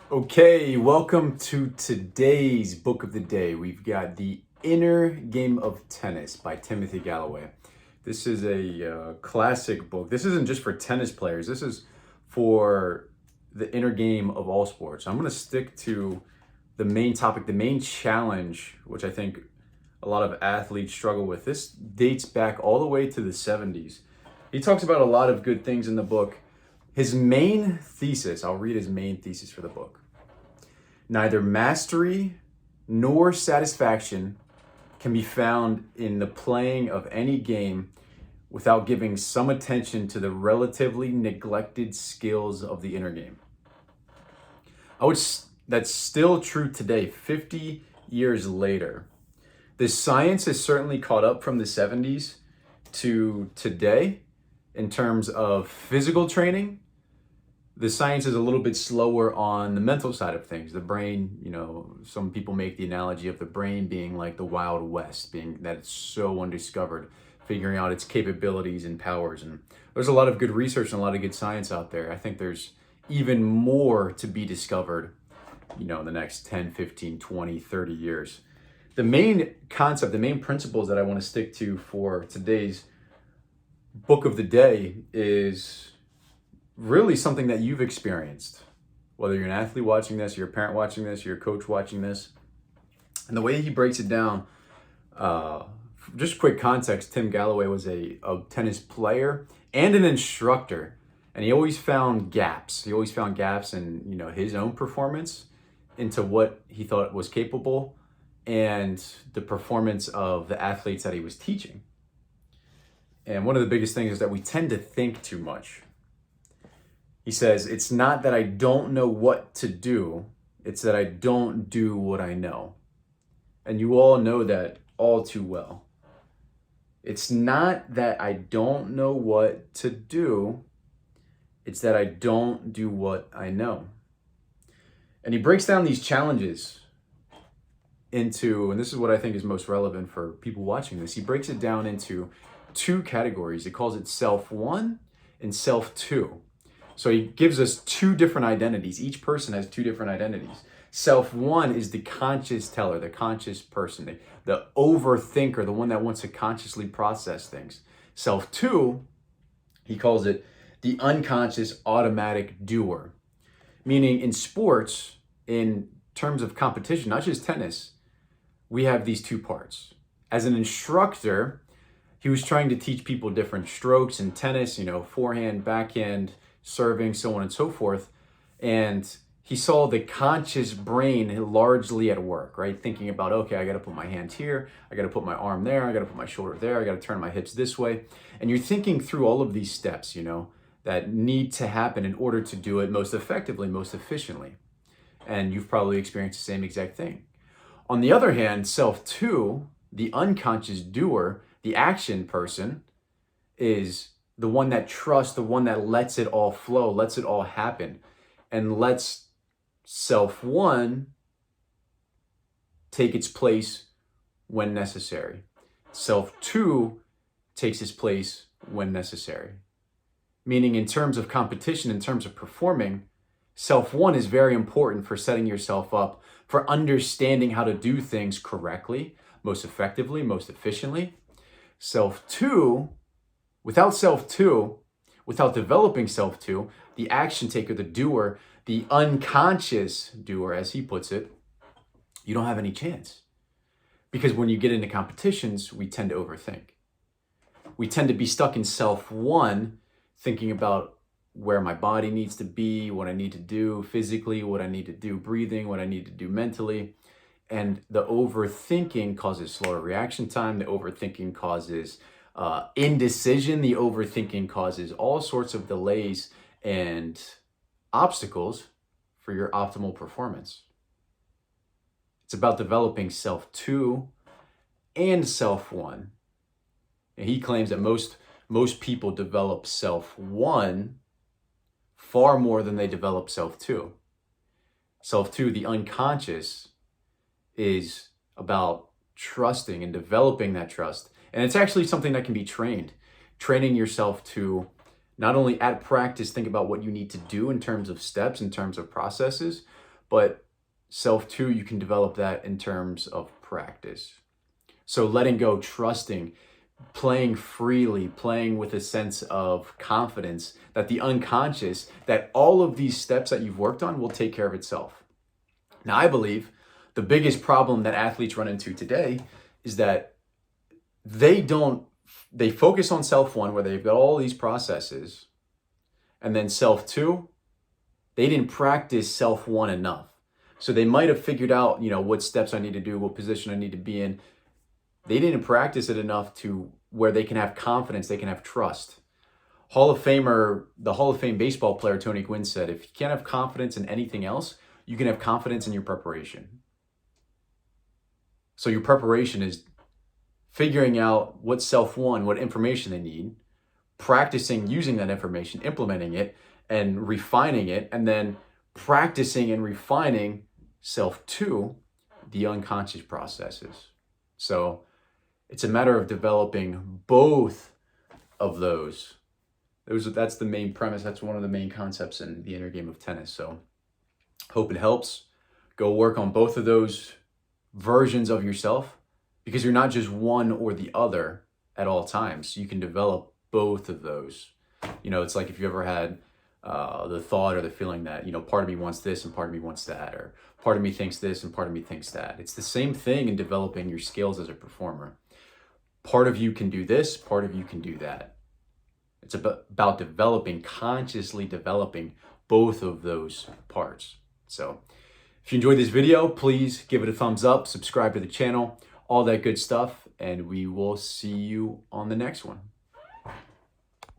Okay, welcome to today's book of the day. We've got The Inner Game of Tennis by Timothy Galloway. This is a classic book. This isn't just for tennis players. This is for the inner game of all sports. I'm going to stick to the main topic, the main challenge, which I think a lot of athletes struggle with. This dates back all the way to the 70s. He talks about a lot of good things in the book. His main thesis, I'll read his main thesis for the book. Neither mastery nor satisfaction can be found in the playing of any game without giving some attention to the relatively neglected skills of the inner game. That's still true today, 50 years later. The science has certainly caught up from the 70s to today in terms of physical training. The science is a little bit slower on the mental side of things. The brain, some people make the analogy of the brain being like the Wild West, being that it's so undiscovered, figuring out its capabilities and powers. And there's a lot of good research and a lot of good science out there. I think there's even more to be discovered, in the next 10, 15, 20, 30 years. The main concept, the main principles that I want to stick to for today's book of the day is really something that you've experienced, whether you're an athlete watching this, you're a parent watching this, you're a coach watching this. And the way he breaks it down, just quick context, Tim Galloway was a tennis player and an instructor, and he always found gaps. He always found gaps in, his own performance into what he thought was capable and the performance of the athletes that he was teaching. And one of the biggest things is that we tend to think too much. He says, it's not that I don't know what to do, it's that I don't do what I know. And you all know that all too well. It's not that I don't know what to do, it's that I don't do what I know. And he breaks down these challenges into, and this is what I think is most relevant for people watching this, he breaks it down into two categories. He calls it self one and self two. So he gives us two different identities. Each person has two different identities. Self one is the conscious teller, the conscious person, the overthinker, the one that wants to consciously process things. Self two, he calls it the unconscious automatic doer. Meaning in sports, in terms of competition, not just tennis, we have these two parts. As an instructor, he was trying to teach people different strokes in tennis, forehand, backhand, serving, so on and so forth. And he saw the conscious brain largely at work, right? Thinking about, okay, I got to put my hand here. I got to put my arm there. I got to put my shoulder there. I got to turn my hips this way. And you're thinking through all of these steps, that need to happen in order to do it most effectively, most efficiently. And you've probably experienced the same exact thing. On the other hand, self two, the unconscious doer, the action person, is the one that trusts, the one that lets it all flow, lets it all happen, and lets self one take its place when necessary. Self two takes its place when necessary. Meaning in terms of competition, in terms of performing, self one is very important for setting yourself up, for understanding how to do things correctly, most effectively, most efficiently. Self two, without self two, without developing self two, the action taker, the doer, the unconscious doer, as he puts it, you don't have any chance. Because when you get into competitions, we tend to overthink. We tend to be stuck in self one, thinking about where my body needs to be, what I need to do physically, what I need to do breathing, what I need to do mentally. And the overthinking causes slower reaction time. The overthinking causes indecision. The overthinking causes all sorts of delays and obstacles for your optimal performance. It's about developing self two and self one. And he claims that most people develop self one far more than they develop self two. Self two, the unconscious, is about trusting and developing that trust. And it's actually something that can be trained. Training yourself to not only at practice think about what you need to do in terms of steps, in terms of processes, But self 2, you can develop that in terms of practice. So letting go, trusting, playing freely, playing with a sense of confidence that the unconscious, that all of these steps that you've worked on will take care of itself. Now, I believe the biggest problem that athletes run into today is that they focus on self 1 where they've got all these processes, and then self 2, they didn't practice self 1 enough. So they might have figured out, what steps I need to do, what position I need to be in. They didn't practice it enough to where they can have confidence, they can have trust. The Hall of Fame baseball player, Tony Gwynn, said, if you can't have confidence in anything else, you can have confidence in your preparation. So your preparation is figuring out what self 1, what information they need, practicing using that information, implementing it, and refining it, and then practicing and refining self 2, the unconscious processes. So it's a matter of developing both of those. That's the main premise. That's one of the main concepts in the inner game of tennis. So hope it helps. Go work on both of those versions of yourself, because you're not just one or the other at all times. You can develop both of those. It's like if you ever had the thought or the feeling that, part of me wants this and part of me wants that, or part of me thinks this and part of me thinks that. It's the same thing in developing your skills as a performer. Part of you can do this, part of you can do that. It's about consciously developing both of those parts. So if you enjoyed this video, please give it a thumbs up, subscribe to the channel, all that good stuff, and we will see you on the next one.